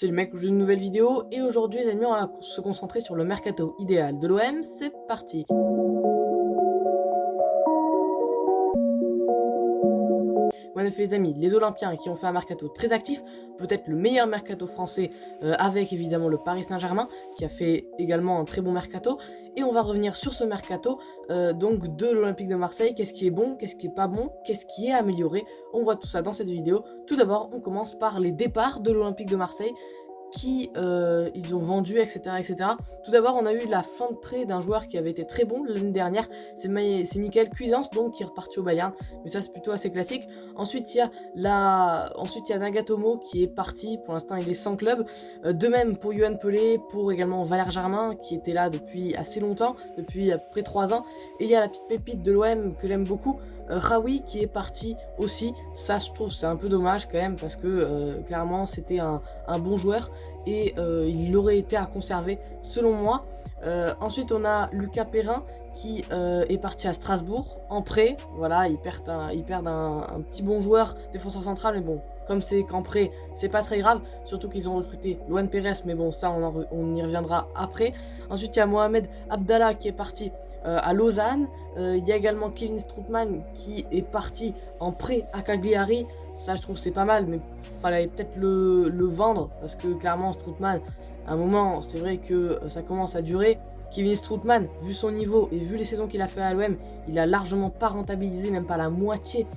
C'est le mec d'une nouvelle vidéo et aujourd'hui les amis on va se concentrer sur le mercato idéal de l'OM, c'est parti. Ouais, en effet les amis, les Olympiens qui ont fait un mercato très actif, peut-être le meilleur mercato français avec évidemment le Paris Saint-Germain qui a fait également un très bon mercato. Et on va revenir sur ce mercato donc de l'Olympique de Marseille, qu'est-ce qui est bon, qu'est-ce qui est pas bon, qu'est-ce qui est amélioré. On voit tout ça dans cette vidéo. Tout d'abord on commence par les départs de l'Olympique de Marseille qui ils ont vendu, etc., etc. Tout d'abord, on a eu la fin de prêt d'un joueur qui avait été très bon l'année dernière, c'est Michael Cuisance, donc qui est reparti au Bayern, mais ça c'est plutôt assez classique. Ensuite, il y a Nagatomo qui est parti, pour l'instant il est sans club. De même pour Yohan Pelé, pour également Valère Germain, qui était là depuis assez longtemps, depuis à peu près 3 ans. Et il y a la petite pépite de l'OM que j'aime beaucoup, Raoui qui est parti aussi. Ça je trouve c'est un peu dommage quand même parce que clairement c'était un bon joueur et il aurait été à conserver selon moi. Ensuite on a Lucas Perrin qui est parti à Strasbourg en prêt. Voilà, ils perdent un petit bon joueur défenseur central, mais bon, comme c'est qu'en prêt, c'est pas très grave, surtout qu'ils ont recruté Luan Pérez, mais bon, ça on y reviendra après. Ensuite il y a Mohamed Abdallah qui est parti à Lausanne. Il y a également Kevin Strootman qui est parti en prêt à Cagliari. Ça je trouve c'est pas mal, mais fallait peut-être le vendre parce que clairement Strootman, à un moment c'est vrai que ça commence à durer. Kevin Strootman, vu son niveau et vu les saisons qu'il a fait à l'OM, il a largement pas rentabilisé, même pas la moitié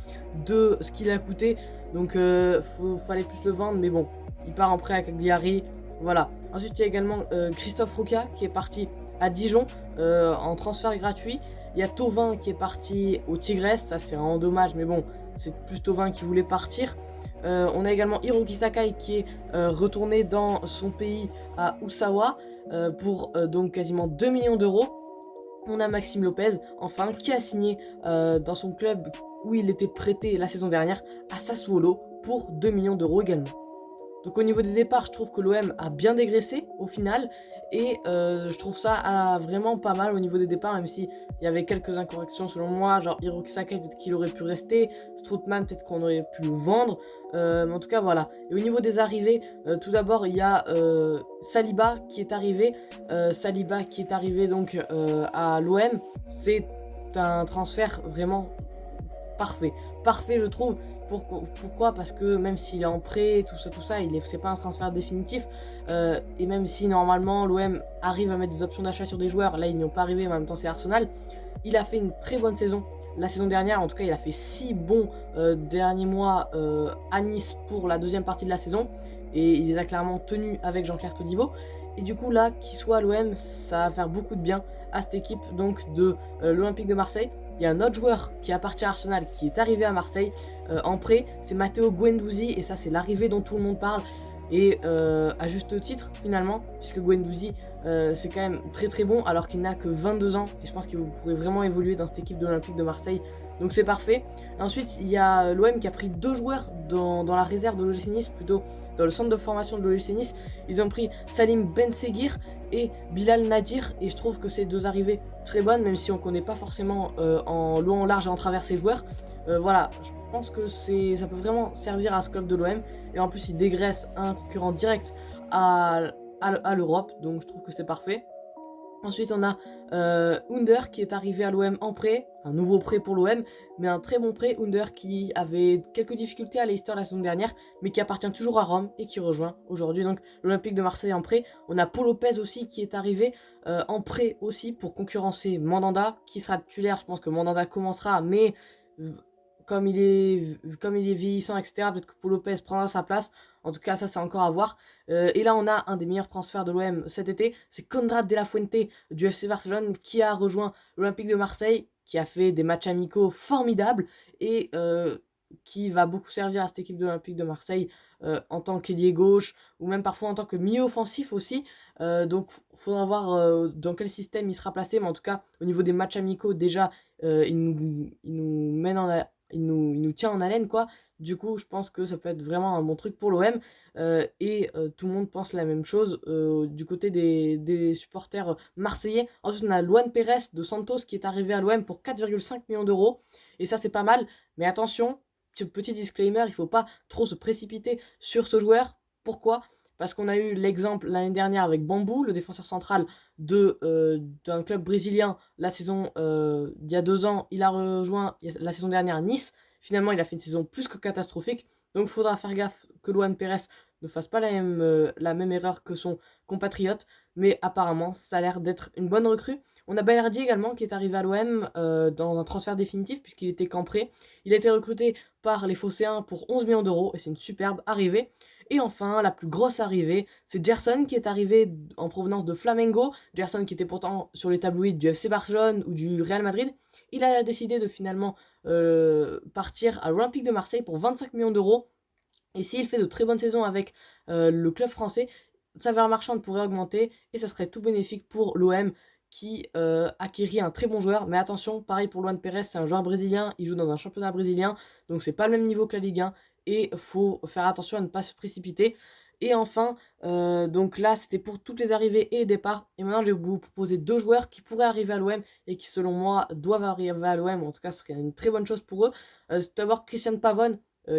de ce qu'il a coûté. Donc fallait plus le vendre, mais bon, il part en prêt à Cagliari. Voilà. Ensuite il y a également Christophe Roca qui est parti à Dijon en transfert gratuit. Il y a Thauvin qui est parti au Tigres, ça c'est vraiment dommage, mais bon, c'est plus Thauvin qui voulait partir. On a également Hiroki Sakai qui est retourné dans son pays à Usawa pour donc quasiment 2 millions d'euros. On a Maxime Lopez, enfin, qui a signé dans son club où il était prêté la saison dernière à Sassuolo pour 2 millions d'euros également. Donc au niveau des départs, je trouve que l'OM a bien dégraissé au final. Et je trouve ça vraiment pas mal au niveau des départs, même s'il y avait quelques incorrections selon moi. Genre Hiroki Sakai, peut-être qu'il aurait pu rester. Strootman, peut-être qu'on aurait pu le vendre. Mais en tout cas, voilà. Et au niveau des arrivées, tout d'abord, il y a Saliba qui est arrivé. Saliba qui est arrivé donc à l'OM. C'est un transfert vraiment parfait. Parfait, je trouve. Pourquoi? Parce que même s'il est en prêt, tout ça, c'est pas un transfert définitif. Et même si normalement l'OM arrive à mettre des options d'achat sur des joueurs, là ils n'y ont pas arrivé, mais en même temps c'est Arsenal. Il a fait une très bonne saison. La saison dernière, en tout cas, il a fait 6 bons derniers mois à Nice pour la deuxième partie de la saison. Et il les a clairement tenus avec Jean-Claire Todibo. Et du coup, là, qu'il soit à l'OM, ça va faire beaucoup de bien à cette équipe donc de l'Olympique de Marseille. Il y a un autre joueur qui appartient à Arsenal qui est arrivé à Marseille en prêt, c'est Matteo Guendouzi, et ça c'est l'arrivée dont tout le monde parle, et à juste titre finalement, puisque Guendouzi c'est quand même très très bon alors qu'il n'a que 22 ans, et je pense qu'il pourrait vraiment évoluer dans cette équipe de l'Olympique de Marseille, donc c'est parfait. Ensuite il y a l'OM qui a pris 2 joueurs dans la réserve de l'OGC Nice, plutôt dans le centre de formation de l'OGC Nice. Ils ont pris Salim Benseghir et Bilal Nadir, et je trouve que ces 2 arrivées très bonnes, même si on ne connaît pas forcément en long, en large et en travers ces joueurs. Voilà, je pense que ça peut vraiment servir à ce club de l'OM, et en plus il dégraisse un concurrent direct à l'Europe, donc je trouve que c'est parfait. Ensuite, on a Under qui est arrivé à l'OM en prêt, un nouveau prêt pour l'OM, mais un très bon prêt. Under qui avait quelques difficultés à Leicester la saison dernière, mais qui appartient toujours à Rome et qui rejoint aujourd'hui donc l'Olympique de Marseille en prêt. On a Paul Lopez aussi qui est arrivé en prêt aussi pour concurrencer Mandanda, qui sera titulaire. Je pense que Mandanda commencera, mais comme il est vieillissant, etc., peut-être que Paul Lopez prendra sa place. En tout cas, ça, c'est encore à voir. Et là, on a un des meilleurs transferts de l'OM cet été. C'est Konrad de la Fuente du FC Barcelone qui a rejoint l'Olympique de Marseille, qui a fait des matchs amicaux formidables et qui va beaucoup servir à cette équipe de l'Olympique de Marseille en tant qu'ailier gauche ou même parfois en tant que milieu offensif aussi. Donc, il faudra voir dans quel système il sera placé. Mais en tout cas, au niveau des matchs amicaux, déjà, il nous tient en haleine, quoi. Du coup, je pense que ça peut être vraiment un bon truc pour l'OM. Et tout le monde pense la même chose du côté des supporters marseillais. Ensuite, on a Luan Pérez de Santos qui est arrivé à l'OM pour 4,5 millions d'euros. Et ça, c'est pas mal. Mais attention, petit disclaimer, il ne faut pas trop se précipiter sur ce joueur. Pourquoi ? parce qu'on a eu l'exemple l'année dernière avec Bambou, le défenseur central d'un club brésilien, la saison d'il y a 2 ans, il a rejoint la saison dernière Nice. Finalement, il a fait une saison plus que catastrophique, donc il faudra faire gaffe que Luan Pérez ne fasse pas la même erreur que son compatriote, mais apparemment, ça a l'air d'être une bonne recrue. On a Balerdi également qui est arrivé à l'OM dans un transfert définitif puisqu'il était qu'en prêt. Il a été recruté par les Phocéens pour 11 millions d'euros et c'est une superbe arrivée. Et enfin, la plus grosse arrivée, c'est Gerson qui est arrivé en provenance de Flamengo. Gerson qui était pourtant sur les tabloïds du FC Barcelone ou du Real Madrid. Il a décidé de finalement partir à l'Olympique de Marseille pour 25 millions d'euros. Et s'il fait de très bonnes saisons avec le club français, sa valeur marchande pourrait augmenter et ça serait tout bénéfique pour l'OM qui acquérit un très bon joueur. Mais attention, pareil pour Luan Pérez, c'est un joueur brésilien, il joue dans un championnat brésilien, donc c'est pas le même niveau que la Ligue 1 et faut faire attention à ne pas se précipiter. Et enfin, donc là c'était pour toutes les arrivées et les départs. Et maintenant je vais vous proposer 2 joueurs qui pourraient arriver à l'OM et qui selon moi doivent arriver à l'OM, en tout cas ce serait une très bonne chose pour eux. Tout d'abord Christian Pavón,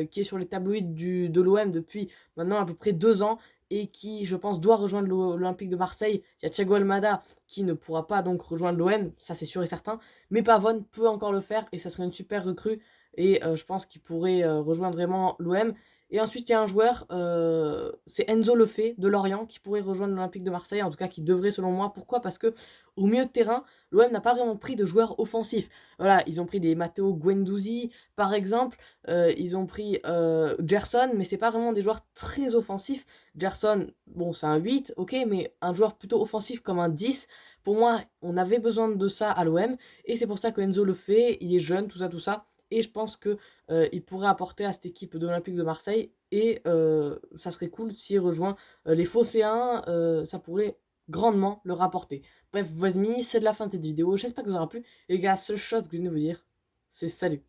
qui est sur les tabloïds de l'OM depuis maintenant à peu près 2 ans et qui, je pense, doit rejoindre l'Olympique de Marseille. Il y a Thiago Almada qui ne pourra pas donc rejoindre l'OM, ça c'est sûr et certain, mais Pavón peut encore le faire et ça serait une super recrue et je pense qu'il pourrait rejoindre vraiment l'OM. Et ensuite, il y a un joueur, c'est Enzo Lefebvre de Lorient qui pourrait rejoindre l'Olympique de Marseille, en tout cas qui devrait selon moi. Pourquoi? Parce que au milieu de terrain, l'OM n'a pas vraiment pris de joueurs offensifs. Voilà, ils ont pris des Matteo Guendouzi par exemple, ils ont pris Gerson, mais c'est pas vraiment des joueurs très offensifs. Gerson, bon, c'est un 8, ok, mais un joueur plutôt offensif comme un 10. Pour moi, on avait besoin de ça à l'OM, et c'est pour ça que Enzo le fait, il est jeune, tout ça, tout ça. Et je pense que il pourrait apporter à cette équipe de l'Olympique de Marseille, et ça serait cool s'il rejoint les Phocéens, ça pourrait grandement le rapporter. Bref, voici, c'est de la fin de cette vidéo, j'espère que ça vous aura plu. Et les gars, seule chose que je viens de vous dire, c'est salut.